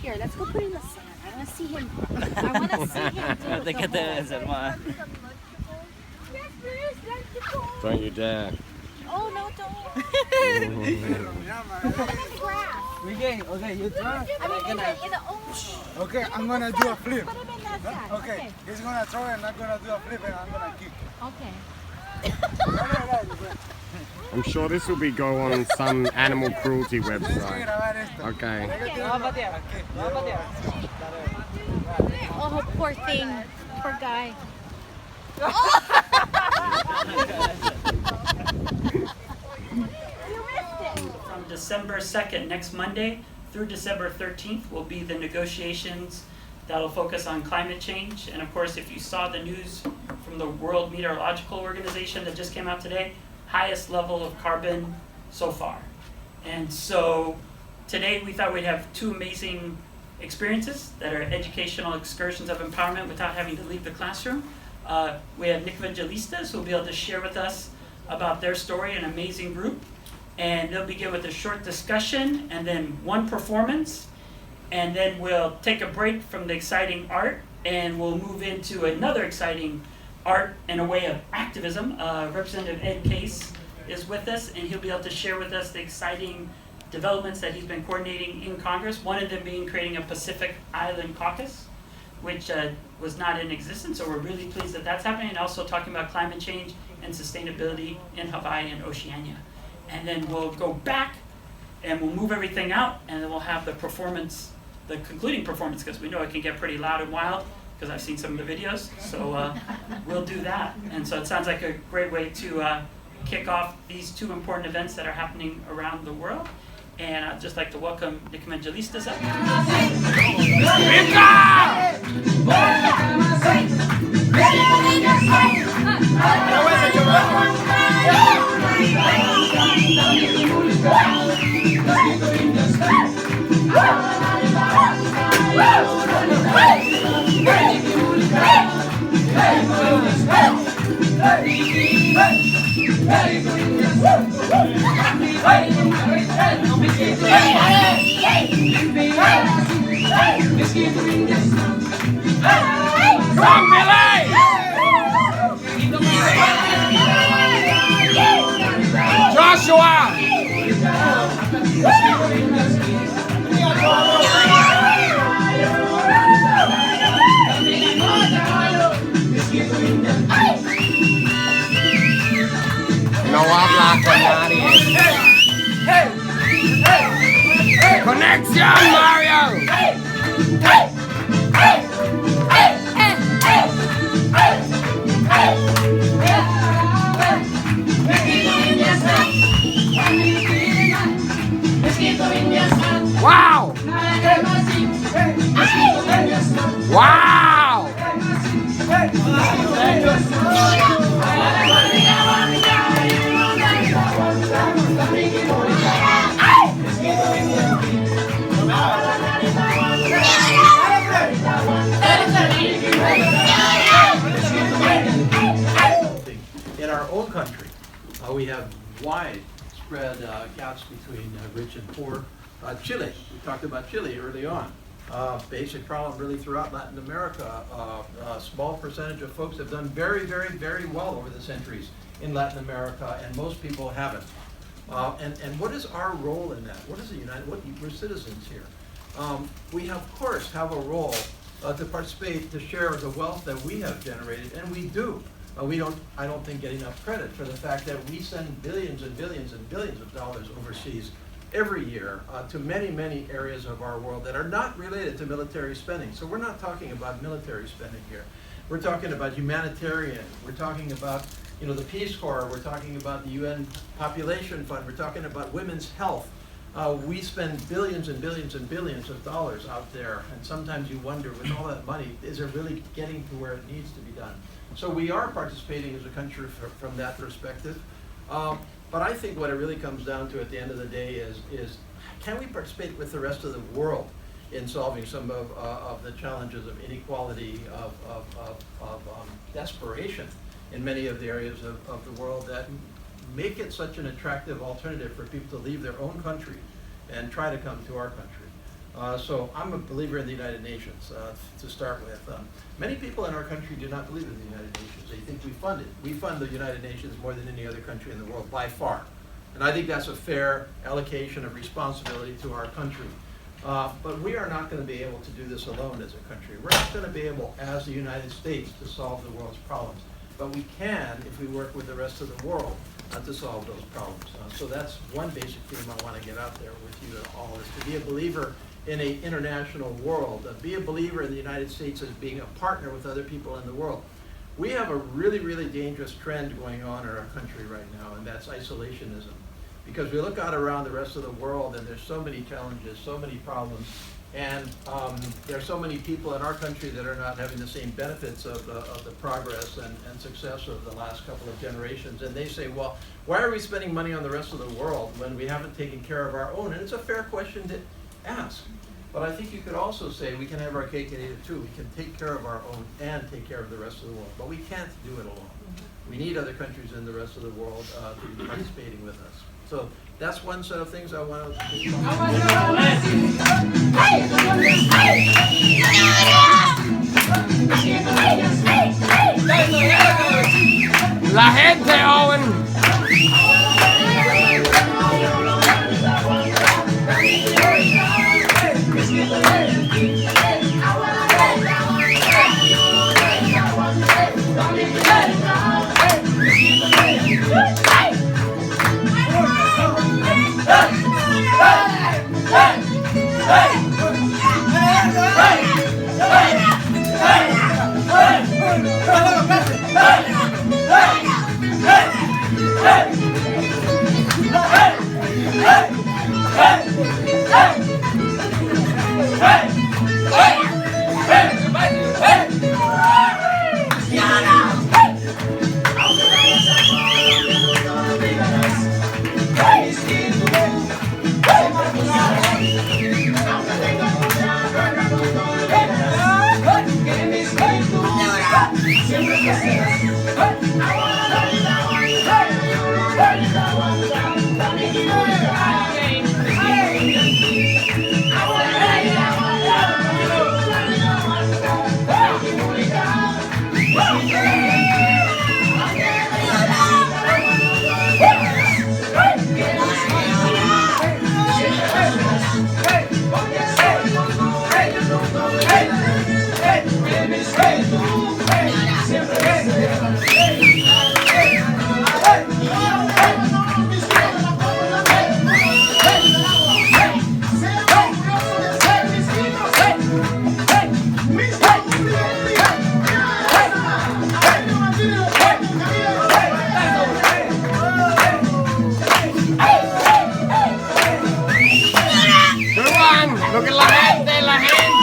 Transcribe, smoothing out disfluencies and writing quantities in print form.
here. Let's go put it in the sun. I want to see him. I want to see him do Look at this, hermano. Yes, please. Don't you dare. Oh, no, don't. Okay, you try. Okay, I'm gonna do a flip. Put him in that sack. Okay, he's gonna throw it and I'm gonna do a flip and I'm gonna kick. Okay. I'm sure this will be go on some animal cruelty website. Okay. Oh, poor thing. Poor guy. From December 2nd, next Monday, through December 13th will be the negotiations that'll focus on climate change. And of course, if you saw the news from the World Meteorological Organization that just came out today, highest level of carbon so far. And so today we thought we'd have two amazing experiences that are educational excursions of empowerment without having to leave the classroom. We have Nicavangelists who will be able to share with us about their story, an amazing group. And they'll begin with a short discussion and then one performance. And then we'll take a break from the exciting art and we'll move into another exciting art and a way of activism. Representative Ed Case is with us and he'll be able to share with us the exciting developments that he's been coordinating in Congress. One of them being creating a Pacific Island Caucus, which was not in existence, so we're really pleased that that's happening, and also talking about climate change and sustainability in Hawaii and Oceania. And then we'll go back and we'll move everything out and then we'll have the performance, the concluding performance, because we know it can get pretty loud and wild, because I've seen some of the videos, so we'll do that. And so it sounds like a great way to kick off these two important events that are happening around the world. And I'd just like to welcome Nicavangelists up. Joshua! No habla con nadie. Conexión, Mario! Wow! Wow! In our own country, we have widespread gaps between rich and poor. Chile, we talked about Chile early on. Basic problem really throughout Latin America. A small percentage of folks have done very, very, very well over the centuries in Latin America, and most people haven't. And what is our role in that? What is the we're citizens here. We of course have a role to participate, to share the wealth that we have generated, and we do. I don't think, get enough credit for the fact that we send billions and billions and billions of dollars overseas every year to many, many areas of our world that are not related to military spending. So we're not talking about military spending here. We're talking about humanitarian. We're talking about the Peace Corps. We're talking about the UN Population Fund. We're talking about women's health. We spend billions and billions and billions of dollars out there, and sometimes you wonder, with all that money, is it really getting to where it needs to be done? So we are participating as a country from that perspective. But I think what it really comes down to at the end of the day is can we participate with the rest of the world in solving some of the challenges of inequality, of desperation in many of the areas of the world that make it such an attractive alternative for people to leave their own country and try to come to our country. So I'm a believer in the United Nations to start with. Many people in our country do not believe in the United Nations. They think we fund it. We fund the United Nations more than any other country in the world, by far. And I think that's a fair allocation of responsibility to our country. But we are not going to be able to do this alone as a country. We're not going to be able, as the United States, to solve the world's problems. But we can if we work with the rest of the world to solve those problems. So that's one basic theme I want to get out there with you all, is to be a believer in an international world. Be a believer in the United States as being a partner with other people in the world. We have a really, really dangerous trend going on in our country right now, and that's isolationism. Because we look out around the rest of the world and there's so many challenges, so many problems, and there are so many people in our country that are not having the same benefits of the progress and success of the last couple of generations. And they say, well, why are we spending money on the rest of the world when we haven't taken care of our own? And it's a fair question to ask. But I think you could also say we can have our cake and eat it too. We can take care of our own and take care of the rest of the world. But we can't do it alone. We need other countries in the rest of the world to be participating with us. So that's one set of things I want to do. La gente, Owen. Look at la gente, la gente.